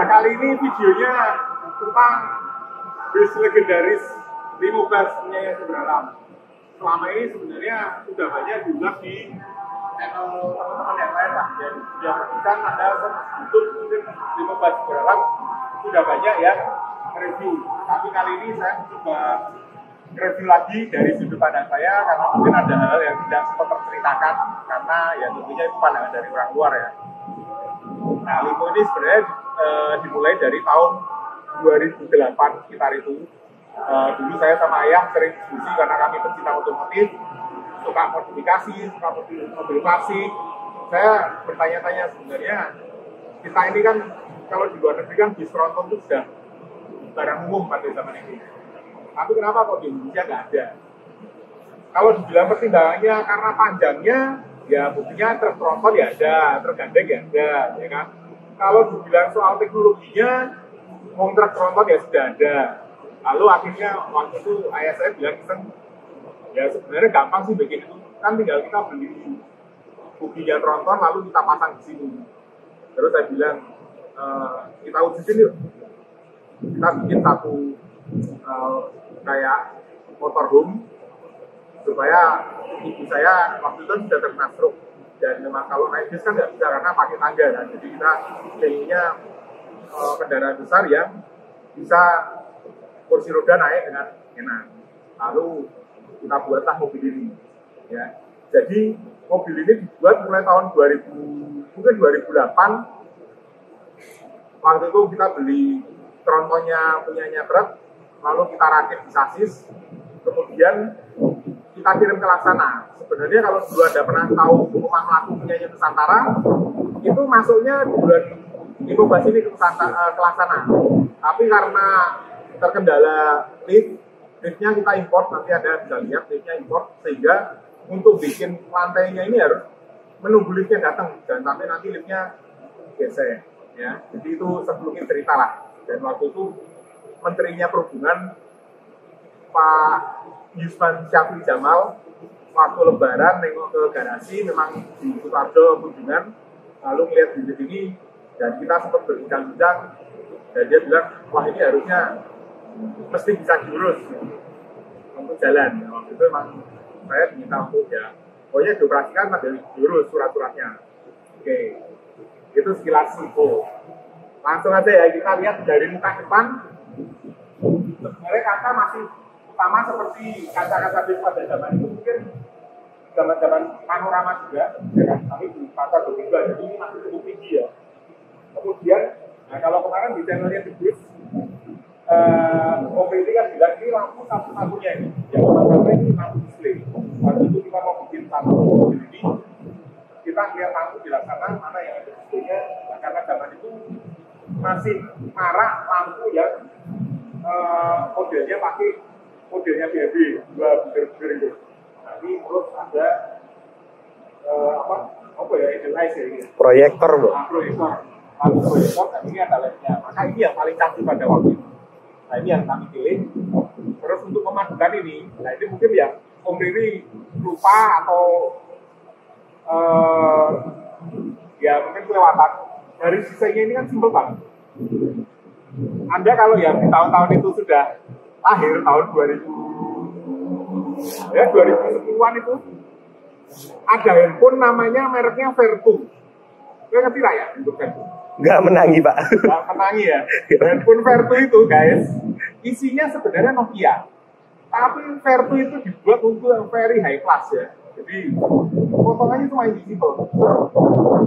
Nah, kali ini videonya tentang bus legendaris Limobus-nya Sebralam. Selama ini sebenarnya sudah banyak diulas di channel teman-teman yang lain lah. Dan sudah perhatikan ada YouTube mungkin Limobus Sebralam sudah banyak ya review. Tapi kali ini saya coba review lagi dari sudut pandang saya karena mungkin ada hal yang tidak sempat terceritakan karena ya tentunya itu pandangan dari orang luar ya. Nah, Limo ini sebenarnya dimulai dari tahun 2008 sekitar itu. Dulu saya sama ayah sering diskusi karena kami pecinta otomotif, suka modifikasi, suka mobil klasik. Saya bertanya-tanya sebenarnya kita ini kan kalau di luar negeri kan bis tronton itu sudah barang umum pada zaman ini. Tapi kenapa kok di Indonesia nggak ada? Kalau dibilang pertimbangannya karena panjangnya, ya buktinya truk tronton ya ada, truk gandeng ya ada, ya kan? Kalau dibilang soal teknologinya, truk tronton ya sudah ada. Lalu akhirnya waktu itu ayah saya bilang iseng, ya sebenarnya gampang sih bikin itu. Kan tinggal kita beli buginya tronton lalu kita pasang di sini. Terus saya bilang, kita ujiin yuk. Kita bikin satu kayak motorhome supaya ibu saya waktu itu sudah terkena stroke dan memang kalau naik bis kan nggak bisa karena pakai tangga kan. Jadi kita pengennya kendaraan besar yang bisa kursi roda naik dengan enak. Lalu kita buatlah mobil ini ya. Jadi mobil ini dibuat mulai tahun 2000 mungkin 2008. Waktu itu kita beli trontonnya punyanya truk, lalu kita rakit di sasis, kemudian kita kirim ke Laksana. Sebenarnya kalau dulu Anda pernah tahu rumah laku punyanya Nusantara, itu masuknya di bulan Limobus ini ke Laksana. Tapi karena terkendala liftnya kita import, nanti Anda bisa lihat liftnya import, sehingga untuk bikin lantainya ini harus menunggu liftnya datang, dan sampai nanti liftnya geser. Ya, jadi itu sebelumnya cerita lah. Dan waktu itu Menterinya Perhubungan Pak Yusman Syafri Jamal waktu Lebaran nengok ke garasi, memang di Sutarjo kunjungan, lalu melihat unit ini dan kita sempat berbincang-bincang dan dia bilang wah ini harusnya mesti bisa diurus untuk jalan. Waktu itu memang saya diminta untuk ya pokoknya dioperasikan sambil diurus surat-suratnya. Oke, itu sekilas info. Langsung aja ya kita lihat dari muka depan. Sebenarnya kaca masih sama seperti kaca-kaca bis pada zaman itu, mungkin zaman-zaman panorama juga, ya kan? Tapi di kaca juga, jadi ini masih cukup tinggi ya. Kemudian, nah kalau kemarin di channelnya di bus, mobil ini kan bilang ini lampu satu-satunya ini, yang pertama ini lampu display. Waktu itu kita mau bikin satu mobil ini, kita lihat lampu di sana mana yang ada displaynya, nah, karena zaman itu masih marak lampu yang modelnya pakai modelnya BB, dua butir-butir itu. Nanti terus ada apa ya, edelweiss ya ini. Proyektor, Bro. Proyektor. Lalu proyektor dan ini ada LED-nya. Maka ini yang paling canggih pada waktu itu. Nah ini yang kami pilih. Terus untuk memadukan ini, nah ini mungkin yang Om Riri lupa atau ya mungkin kelewatan. Dari desainnya ini kan simpel banget. Anda kalau yang di tahun-tahun itu sudah lahir tahun 2010-an itu ada handphone namanya mereknya Vertu. Kalian ngerti lah ya untuk Vertu? Nggak menangi, Pak. Nggak menangi ya. Handphone Vertu itu guys, isinya sebenarnya Nokia. Tapi Vertu itu dibuat untuk yang very high class ya. Jadi potongannya cuma invisible.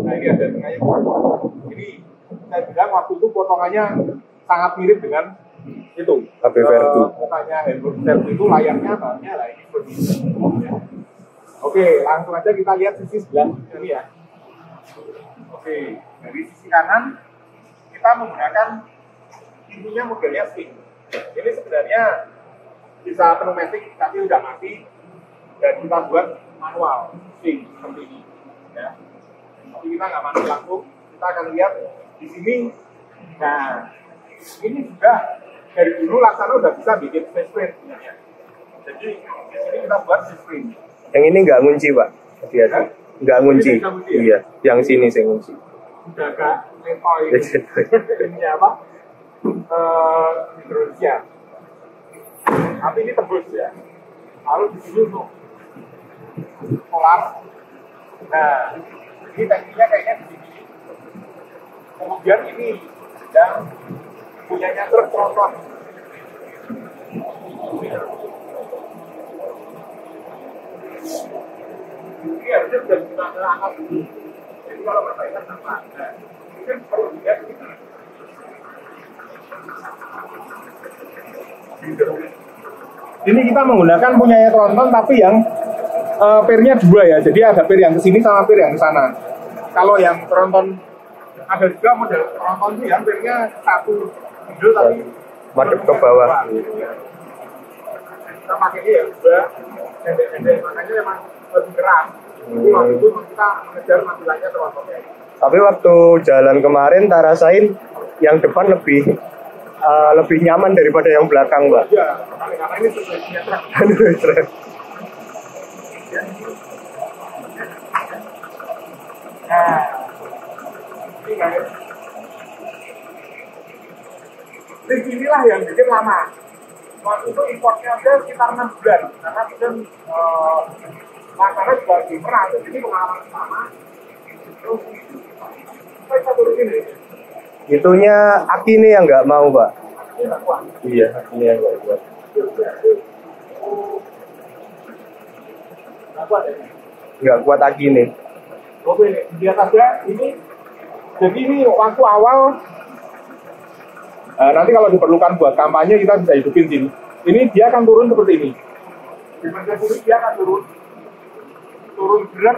Nah ini ada tengahnya. Ini saya bilang waktu itu potongannya sangat mirip dengan itu. HP Vertu. Mukanya handphone Vertu itu layarnya bahannya lah ini seperti itu. Oke, langsung aja kita lihat sisi sebelah ini ya. Oke, dari sisi kanan kita menggunakan pintunya modelnya swing. Ini sebenarnya bisa pneumatik tapi udah mati dan kita buat manual swing seperti ini. Ya. Tapi kita nggak mati langsung, kita akan lihat di sini. Nah, ini juga dari dulu Laksana udah bisa bikin face print sebenarnya. Jadi di sini kita buat face print. Yang ini nggak ngunci, Pak. Hati-hati. Nggak ngunci. Iya, yang sini saya ngunci. Udah agak Netoy. Ini apa? Hidrolisia. Tapi ini tembus ya. Lalu di sini untuk solar. Nah, ini tekniknya kayaknya di sini. Kemudian ini yang punyanya truk tronton. Ini harusnya sudah bisa angkat dulu. Jadi kalau perbaikan sama, nah, ini kan perlu dilihat gitu. Ini kita menggunakan punyanya tronton tapi yang pirnya dua ya. Jadi ada pir yang ke sini sama pir yang ke sana. Kalau yang tronton ada juga model tronton itu yang pirnya satu hidul tapi madep ke bawah. Kita pakai ini ya juga pendek-pendek, makanya memang lebih keras. Jadi waktu itu kita mengejar tampilannya trontonnya. Tapi waktu jalan kemarin tak rasain yang depan lebih nyaman daripada yang belakang, Mbak. Iya, karena ini sesuai truk. Nah, ini guys. List inilah yang bikin lama. Waktu itu importnya aja sekitar 6 bulan. Karena kemudian masalah juga lebih pernah. Jadi pengalaman pertama. Terus, kita turunin ini. Itunya aki nih yang nggak mau, Pak. Ini nggak kuat. Iya, ini yang nggak kuat. Nggak kuat ya? Nggak kuat aki nih. Oke, lihat aja ini. Jadi ini waktu awal. Nanti kalau diperlukan buat kampanye kita bisa hidupin sini. Ini dia akan turun seperti ini. Di bagian sini dia akan turun berat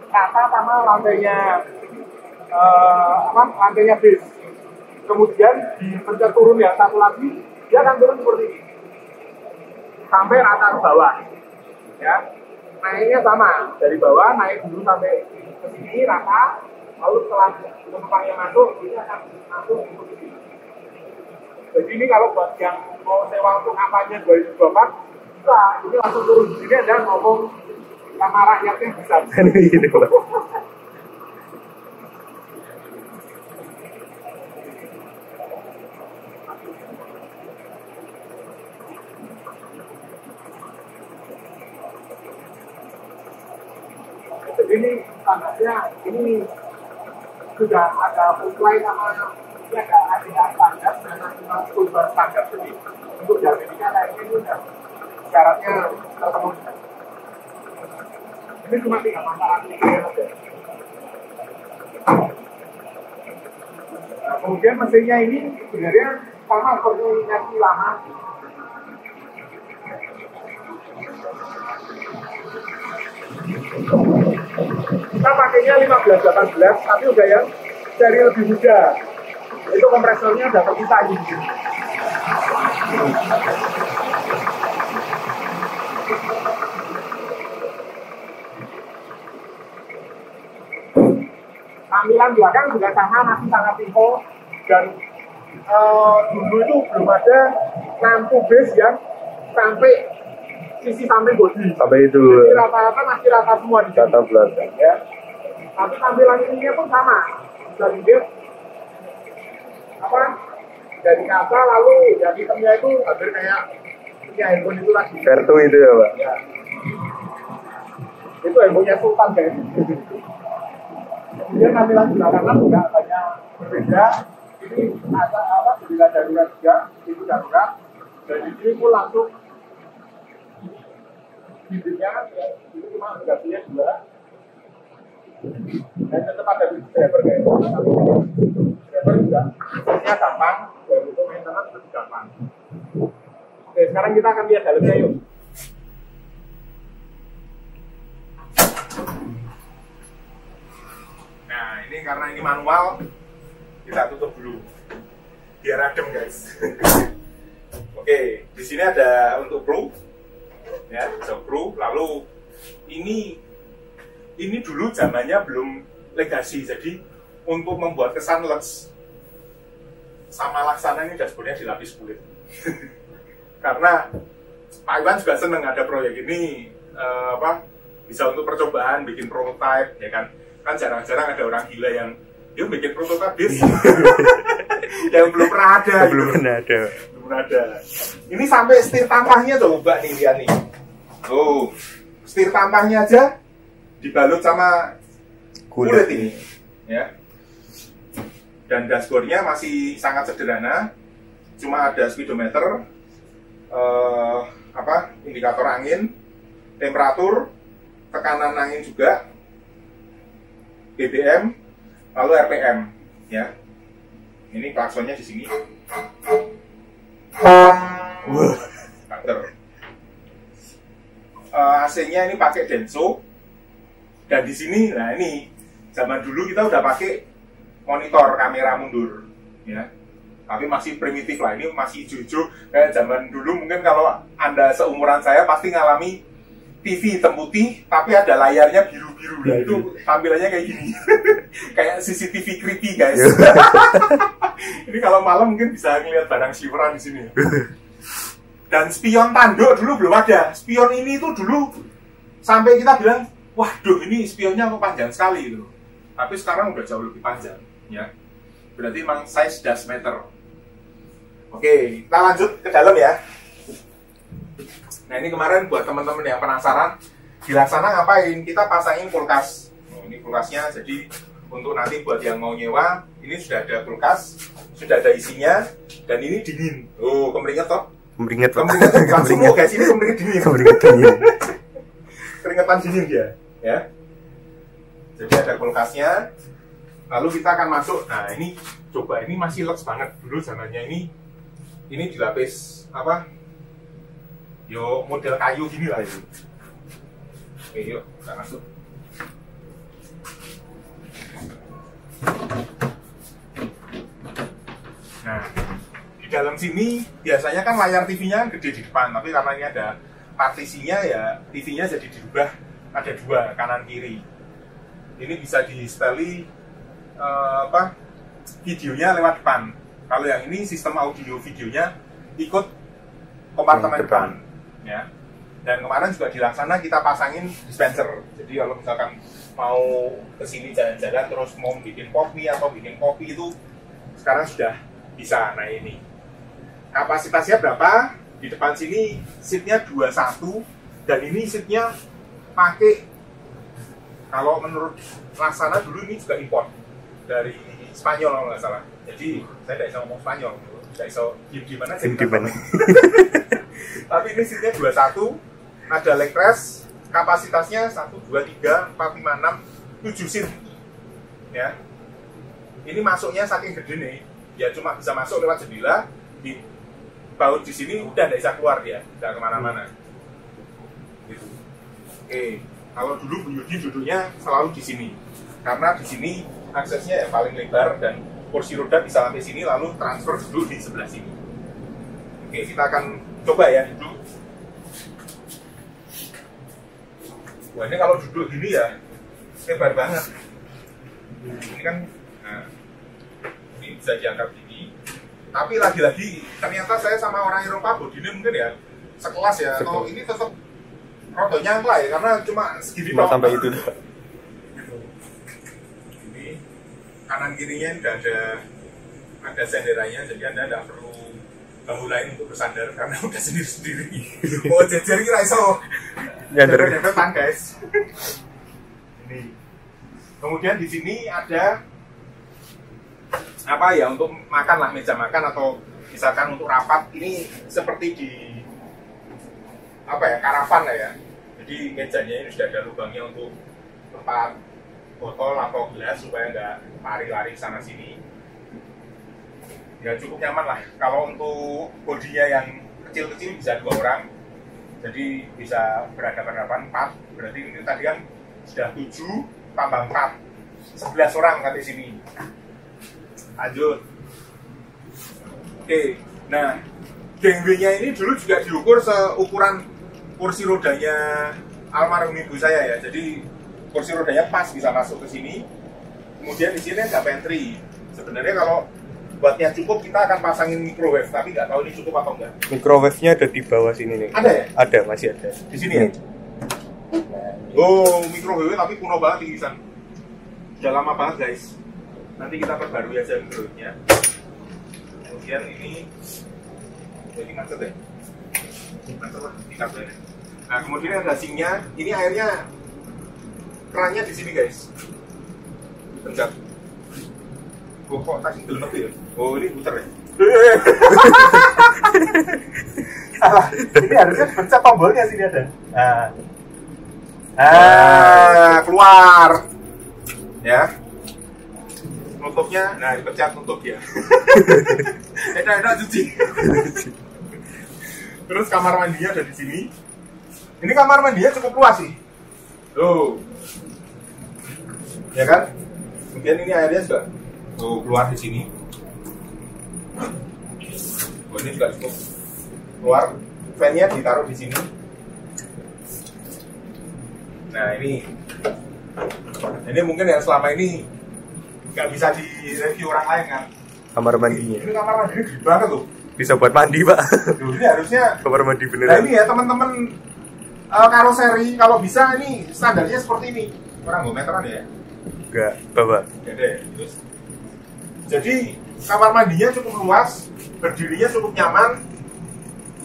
rata sama lantainya lantainya bis. Kemudian dipencet turun yang satu lagi dia akan turun seperti ini sampai rata ke bawah. Ya, naiknya sama dari bawah naik dulu sampai ke sini rata, lalu setelah penumpangnya masuk ini akan masuk seperti ini. Jadi ini kalau buat yang mau sewa untuk kampanye 2024 bisa, ini langsung turun di sini dan ngomong sama rakyatnya bisa. Gitu, Pak. Jadi ini standarnya ini sudah ada mulai sama ini ada standar dan perubahan standar sendiri untuk jaminan kayaknya ini udah syaratnya terpenuhi. Ini cuma 3 masalah ini aja. Nah, kemudian mesinnya ini sebenarnya sama seperti versi lama. Kita pakainya 1518 tapi udah yang seri lebih muda. Itu kompresornya udah terpisah di sini. Tampilan belakang juga sama, masih sangat simple dan dulu itu belum ada lampu base yang sampai sisi samping bodi. Sampai itu. Jadi rata-rata masih rata semua di sini. Rata belakang. Ya. Tapi tampilan ininya pun sama. Dari dia dari kaca lalu dari hitamnya itu hampir kayak punya handphone itu lagi. Vertu itu ya, Pak. Ya. Itu handphonenya Sultan guys. Kemudian tampilan belakang juga banyak berbeda. Ini ada jendela darurat juga, itu darurat. Dan di sini pun langsung bibirnya ya, itu cuma gantinya 2. Dan tetap ada driver kayak gitu. Tapi driver juga prosesnya gampang, dan itu maintenance lebih gampang. Oke, sekarang kita akan lihat dalamnya yuk. Nah, ini karena ini manual, kita tutup dulu biar adem guys. Oke, di sini ada untuk kru, ya, untuk kru. Lalu ini dulu zamannya belum legasi, jadi untuk membuat kesan lux sama laksana ini dashboardnya dilapis kulit. Karena Pak Iwan juga seneng ada proyek ini, bisa untuk percobaan, bikin prototype, ya kan? Kan jarang-jarang ada orang gila yang dia bikin prototipe bis yang belum pernah ada. Belum pernah ada. Belum pernah ada. Ini sampai setir tampahnya coba nih lihat nih. Oh, setir tampahnya aja dibalut sama kulit ini, ya. Dan dashboardnya masih sangat sederhana, cuma ada speedometer, indikator angin, temperatur, tekanan angin juga, BBM, lalu RPM, ya. Ini klaksonnya di sini. AC-nya ini pakai Denso, dan di sini, nah ini zaman dulu kita udah pakai monitor kamera mundur, ya. Tapi masih primitif lah, ini masih hijau-hijau kayak zaman dulu. Mungkin kalau Anda seumuran saya pasti ngalami TV hitam putih tapi ada layarnya biru-biru. Nah, itu tampilannya kayak gini. Kayak CCTV creepy, guys. Ini kalau malam mungkin bisa ngeliat barang siweran di sini. Dan spion tanduk dulu belum ada. Spion ini tuh dulu sampai kita bilang, waduh ini spionnya kok panjang sekali gitu. Tapi sekarang udah jauh lebih panjang, ya. Berarti memang size does matter. Oke, kita lanjut ke dalam ya. Nah ini kemarin buat teman-teman yang penasaran, dilaksana ngapain? Kita pasangin kulkas. Ini kulkasnya, jadi untuk nanti buat yang mau nyewa, ini sudah ada kulkas, sudah ada isinya, dan ini dingin. Oh, kemeringet toh? Kemeringet. Langsung mau guys, ini kemeringet dingin. Kemeringet dingin. Keringetan dingin dia, ya. Jadi ada kulkasnya, lalu kita akan masuk. Nah ini coba, ini masih lux banget. Dulu zamannya ini dilapis apa? Yo model kayu gini lah itu. Oke yuk kita masuk. Nah di dalam sini biasanya kan layar TV-nya gede di depan, tapi karena ini ada partisinya ya TV-nya jadi dirubah, ada dua kanan kiri. Ini bisa di-steli videonya lewat depan. Kalau yang ini sistem audio videonya ikut kompartemen depan, ya. Dan kemarin juga dilaksana kita pasangin dispenser. Jadi kalau misalkan mau kesini jalan-jalan terus mau bikin kopi atau bikin kopi itu sekarang sudah bisa. Nah ini kapasitasnya berapa? Di depan sini seatnya 21 dan ini seatnya pakai. Kalau menurut Laksana dulu ini juga import dari Spanyol kalau nggak salah. Jadi saya tidak bisa ngomong Spanyol, tidak bisa gimana. Tapi ini seatnya 21, ada leg rest, kapasitasnya 1, 2, 3, 4, 5, 6, 7 seat. Ya. Ini masuknya saking gede nih, ya cuma bisa masuk lewat jendela, di baut di sini udah tidak bisa keluar dia, tidak kemana-mana. Gitu. Oke. Kalau dulu Bu Yudi duduknya selalu di sini, karena di sini aksesnya yang paling lebar dan kursi roda bisa sampai sini, lalu transfer duduk di sebelah sini. Oke, kita akan coba ya duduk. Wah ini kalau duduk gini ya lebar banget. Ini kan, nah, ini bisa diangkat gini. Tapi lagi-lagi ternyata saya sama orang Eropa bodinya mungkin ya sekelas ya, atau ini tetap rodo nyangkla ya, karena cuma segini cuma sampai itu dah. Ini kanan kirinya udah ada senderanya, jadi Anda tidak perlu bambu lain untuk bersandar karena udah sendiri-sendiri. Oh jejer kira iso nyandar-nyandaran guys. Ini. Kemudian di sini ada apa ya, untuk makan lah, meja makan atau misalkan untuk rapat. Ini seperti di apa ya, karavan lah ya. Jadi mejanya ini sudah ada lubangnya untuk tempat botol atau gelas supaya nggak lari-lari sana sini. Ya cukup nyaman lah. Kalau untuk bodinya yang kecil-kecil bisa 2 orang, jadi bisa berhadapan-hadapan 4. Berarti ini tadi kan sudah 7 tambah 4, 11 orang kan di sini. Lanjut. Oke, nah gangway-nya ini dulu juga diukur seukuran kursi rodanya almarhum ibu saya ya. Jadi kursi rodanya pas bisa masuk ke sini. Kemudian di sini ada pantry. Sebenarnya kalau buatnya cukup kita akan pasangin microwave, tapi nggak tahu ini cukup atau enggak. Microwave-nya ada di bawah sini nih. Ada ya? Ada, masih ada. Di sini ya? Oh, microwave tapi kuno banget ini San. Sudah lama banget guys. Nanti kita perbarui aja dulunya. Kemudian ini macet ya? Macet lah, di kartu ini. Nah, kemudian ada sinknya. Ini airnya kerannya di sini guys. Pencet. Oh, kok tadi gelap ya? Oh, ini putar ya? Salah. Ini harusnya pencet tombolnya sini ada. Keluar. Ya. Nutupnya, nah dipencet nutup ya. Enak cuci. Terus kamar mandinya ada di sini. Ini kamar mandinya cukup luas sih. Tuh. Ya kan? Kemudian ini airnya juga tuh keluar di sini. Oh, ini juga cukup keluar. Fan-nya ditaruh di sini. Nah, ini mungkin yang selama ini nggak bisa direview orang lain kan. Kamar mandinya. Ini kamar mandinya gede banget tuh. Bisa buat mandi, Pak. Duh, ini harusnya kamar mandi beneran. Nah, ini ya teman-teman, karoseri kalau bisa ini standarnya seperti ini. Orang nggak meteran ya? Enggak, Bapak. Gede. Terus, jadi kamar mandinya cukup luas, berdirinya cukup nyaman.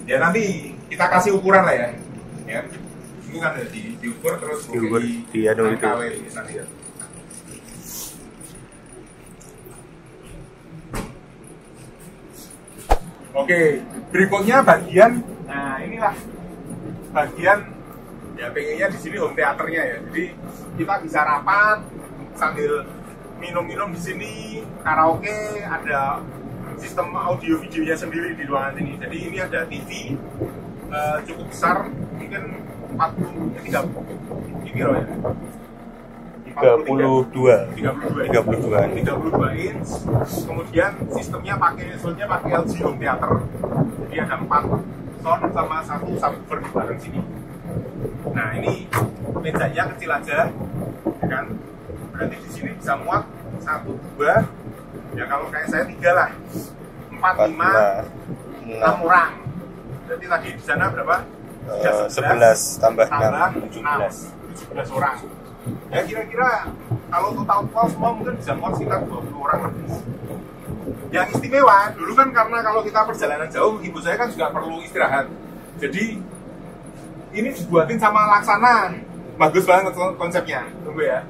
Ya nanti kita kasih ukuran lah ya. Ya. Ini kan diukur terus diukur di anu itu. Nanti ya. Oke, berikutnya bagian, nah inilah bagian ya pengennya di sini home theaternya ya. Jadi kita bisa rapat sambil minum-minum di sini, karaoke, ada sistem audio videonya sendiri di ruangan ini. Jadi ini ada TV cukup besar, mungkin 30 ini loh ya. 32 inch. Kemudian sistemnya pakai LG Home Theater. Jadi ada 4 sound sama 1 subwoofer di bareng sini. Nah, ini mejanya kecil aja, ya kan? Berarti di sini bisa muat 1, 2. Ya kalau kayak saya 3 lah. 4, 5, 6 orang. Jadi tadi di sana berapa? 11 tambah 6, 17 orang. Ya kira-kira kalau total call semua mungkin bisa muat sekitar 20 orang lebih. Yang istimewa dulu kan karena kalau kita perjalanan jauh, ibu saya kan juga perlu istirahat. Jadi ini dibuatin sama Laksana, bagus banget konsepnya. Tunggu ya.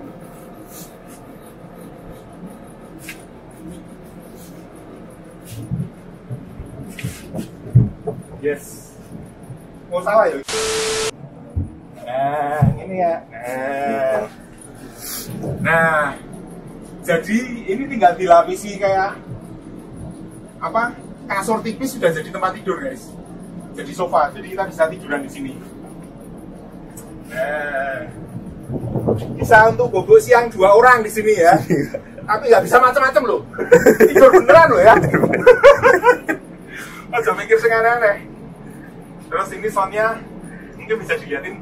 Yes. Oh salah ya. Nah, ini ya. Nah, jadi ini tinggal dilapisi kayak apa? Kasur tipis sudah jadi tempat tidur, guys. Jadi sofa, jadi kita bisa tiduran di sini. Nah, bisa untuk bobo siang 2 orang di sini ya. Tapi nggak bisa macam-macam loh. Tidur beneran loh ya. Aja mikir sing aneh-aneh. Terus ini soundnya mungkin bisa dilihatin.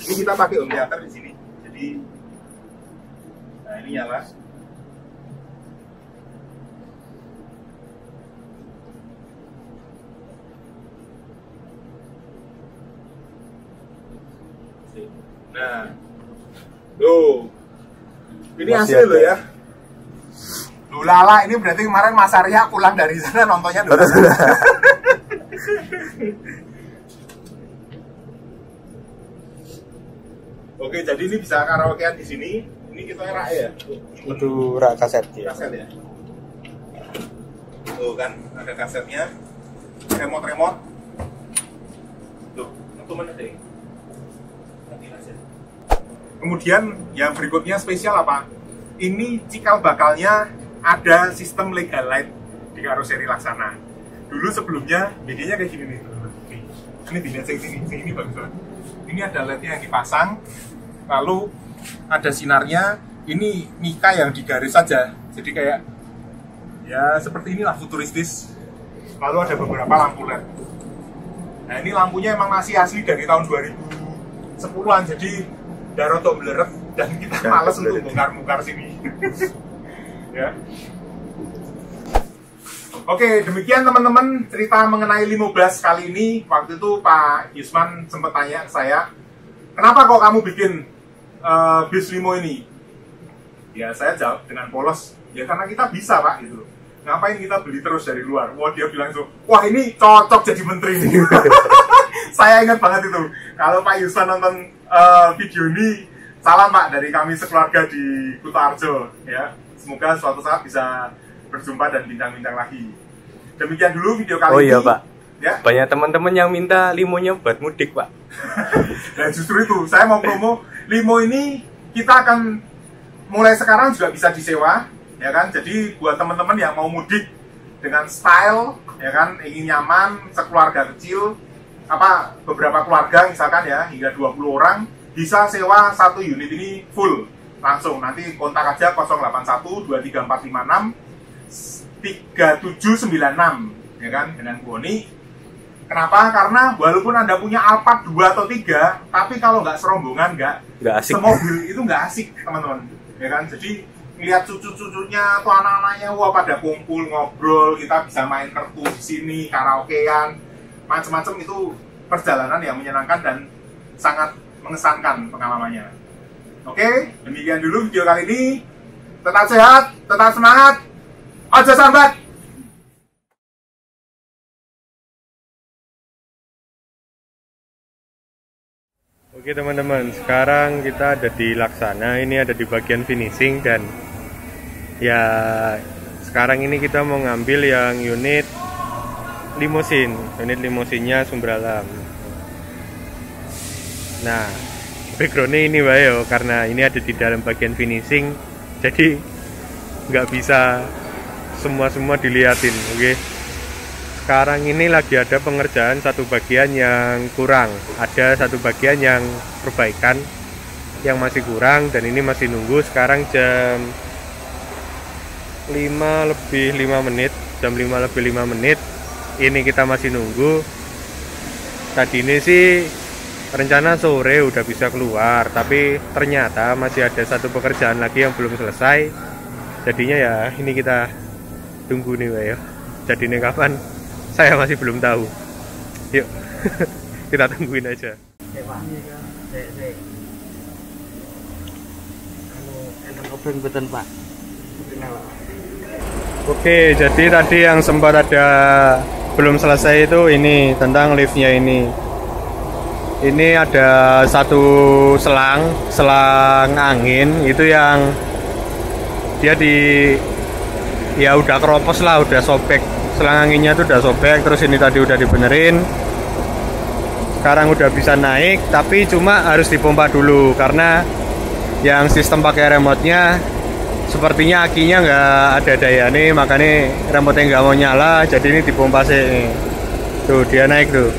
Ini kita pakai home theater di sini. Jadi, nah ini nyala. Nah, tuh, ini asli loh ya. Loh lala, ini berarti kemarin Mas Arya pulang dari sana nontonnya dulu. Oke, jadi ini bisa karaokean di sini. Ini kita rak ya. Itu rak kaset ya. Kaset ya. Tuh kan, ada kasetnya. Remote. Tuh, itu mana deh? Kemudian yang berikutnya spesial apa? Ini cikal bakalnya ada sistem legal light di karoseri Laksana. Dulu sebelumnya bikinnya kayak gini nih. Ini dilihat sini bagus banget. Ini ada LED-nya yang dipasang, lalu ada sinarnya. Ini Mika yang digaris saja, jadi kayak ya seperti inilah futuristis. Lalu ada beberapa lampu LED. Nah ini lampunya emang masih asli dari tahun 2010-an, jadi udah rotok belerep dan kita males untuk bongkar-bongkar sini. Ya. Oke, demikian teman-teman cerita mengenai Limoblas kali ini. Waktu itu Pak Yusman sempat tanya ke saya, kenapa kok kamu bikin bis limo ini? Ya saya jawab dengan polos, ya karena kita bisa Pak gitu loh. Ngapain kita beli terus dari luar? Wah dia bilang so, wah ini cocok jadi menteri nih. Saya ingat banget itu. Kalau Pak Yusan nonton video ini, salam Pak dari kami sekeluarga di Kutoarjo ya. Semoga suatu saat bisa berjumpa dan bincang-bincang lagi. Demikian dulu video kali ini. Oh iya Pak. Ya. Banyak teman-teman yang minta limonya buat mudik Pak. Dan justru itu saya mau promo limo ini kita akan mulai sekarang juga bisa disewa, ya kan? Jadi buat teman-teman yang mau mudik dengan style, ya kan, ingin nyaman, sekeluarga kecil, beberapa keluarga misalkan ya, hingga 20 orang, bisa sewa satu unit ini full, langsung. Nanti kontak aja 081 23456 3796, ya kan, dengan Bu Oni. Kenapa? Karena walaupun Anda punya Alphard 2 atau 3, tapi kalau nggak serombongan, nggak asik. Semobil itu nggak asik, teman-teman. Ya kan, jadi lihat cucu-cucunya atau anak-anaknya, wah pada kumpul ngobrol, kita bisa main kartu di sini, karaokean, macam-macam. Itu perjalanan yang menyenangkan dan sangat mengesankan pengalamannya. Oke, demikian dulu video kali ini. Tetap sehat, tetap semangat, aja sambat. Oke teman-teman, sekarang kita ada di Laksana, ini ada di bagian finishing dan ya sekarang ini kita mau ngambil yang unit limusinnya Sumber Alam. Nah, backgroundnya ini Bayo, karena ini ada di dalam bagian finishing, jadi nggak bisa semua diliatin, oke? Sekarang ini lagi ada pengerjaan satu bagian yang kurang, ada satu bagian yang perbaikan yang masih kurang, dan ini masih nunggu. Sekarang jam 5 lebih 5 menit, ini kita masih nunggu. Tadi ini sih rencana sore udah bisa keluar, tapi ternyata masih ada satu pekerjaan lagi yang belum selesai. Jadinya ya ini kita tunggu nih Bayo. Jadinya kapan? Saya masih belum tahu. Yuk, kita tungguin aja. Oke, jadi tadi yang sempat ada belum selesai itu ini tentang liftnya ini. Ini ada satu selang angin itu yang dia ya udah keropos lah, udah sobek. Selang anginnya tuh udah sobek, terus ini tadi udah dibenerin. Sekarang udah bisa naik, tapi cuma harus dipompa dulu karena yang sistem pakai remote-nya sepertinya akinya nggak ada daya nih, makanya remote-nya nggak mau nyala, jadi ini dipompa sih. Tuh dia naik tuh.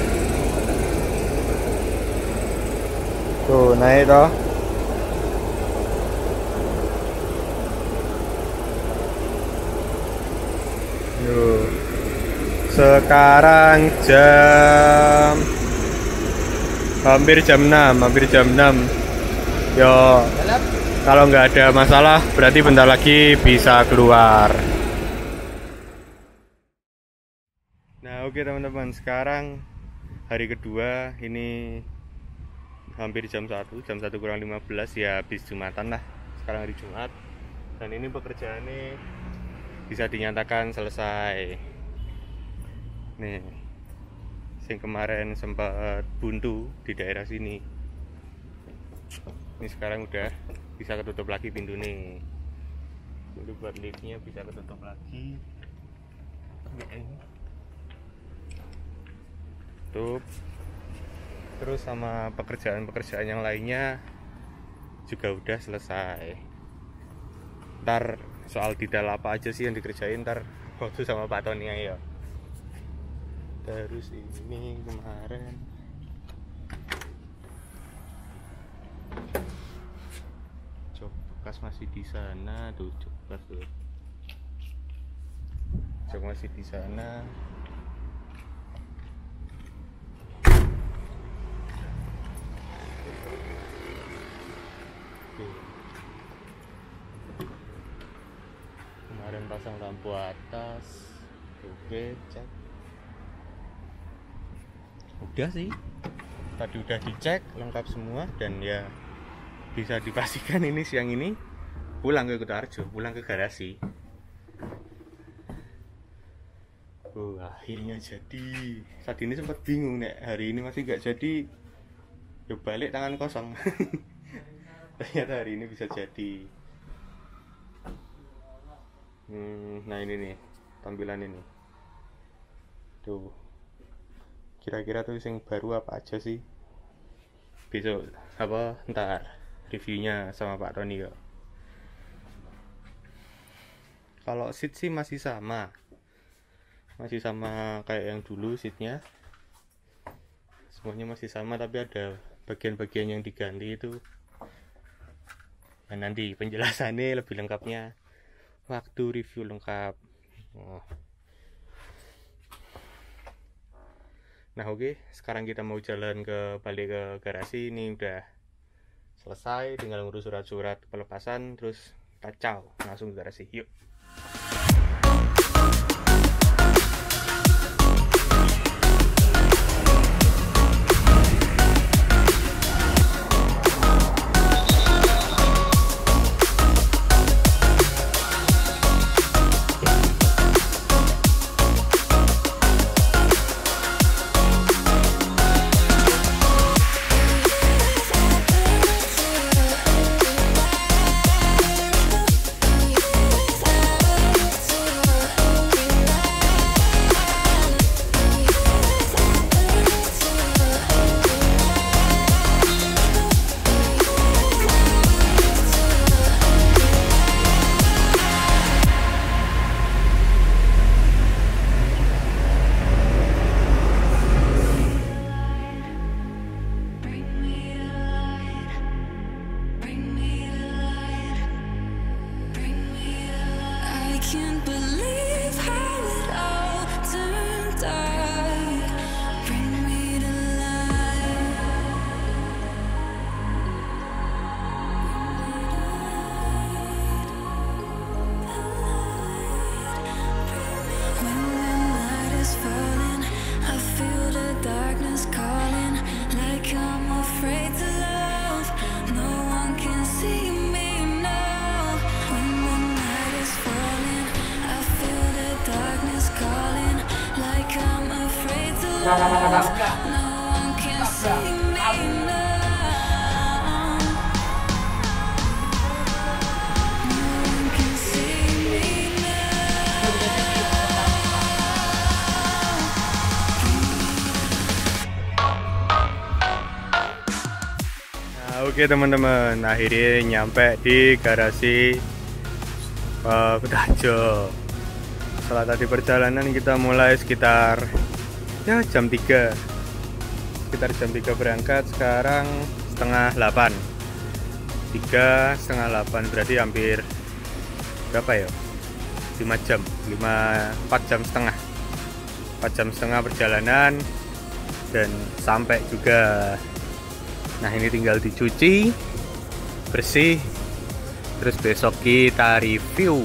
Tuh naik toh. Sekarang hampir jam 6. Yo, kalau nggak ada masalah berarti bentar lagi bisa keluar. Nah oke teman-teman, sekarang hari kedua, ini hampir jam 1 kurang 15 ya, habis Jumatan lah. Sekarang hari Jumat, dan ini pekerjaannya bisa dinyatakan selesai. Nih, yang kemarin sempat buntu di daerah sini, ini sekarang udah bisa ketutup lagi pintu nih. Pintu buat liftnya bisa ketutup lagi. Tutup. Terus sama pekerjaan yang lainnya juga udah selesai. Ntar soal detail apa aja sih yang dikerjain, ntar waktu sama Pak Tony ya. Terus ini kemarin jok bekas masih di sana tuh, jok bekas tuh, jok masih di sana. Oke. Kemarin pasang lampu atas, oke, cek. Udah sih, tadi udah dicek lengkap semua, dan ya bisa dipastikan ini siang ini pulang ke Kutoarjo, pulang ke garasi. Akhirnya jadi. Saat ini sempat bingung nek hari ini masih nggak jadi, ya balik tangan kosong. Ternyata hari ini bisa jadi. Nah ini nih tampilan ini. Tuh. Kira-kira tuh yang baru apa aja sih? Besok ntar reviewnya sama Pak Roni kok. Kalau seat sih masih sama kayak yang dulu seatnya, semuanya masih sama, tapi ada bagian-bagian yang diganti itu. Nah, nanti penjelasannya lebih lengkapnya waktu review lengkap. Nah oke, sekarang kita mau jalan balik ke garasi. Ini udah selesai, tinggal ngurus surat-surat pelepasan, terus kita langsung ke garasi. Yuk. Oke teman-teman, akhirnya nyampe di garasi Kutoarjo. Setelah tadi perjalanan kita mulai sekitar jam 3. Sekitar jam 3 berangkat, sekarang setengah 8. 3:30 berarti hampir berapa ya? 5 jam, 4 jam setengah. 4 jam setengah perjalanan dan sampai juga. Nah ini tinggal dicuci bersih, terus besok kita review.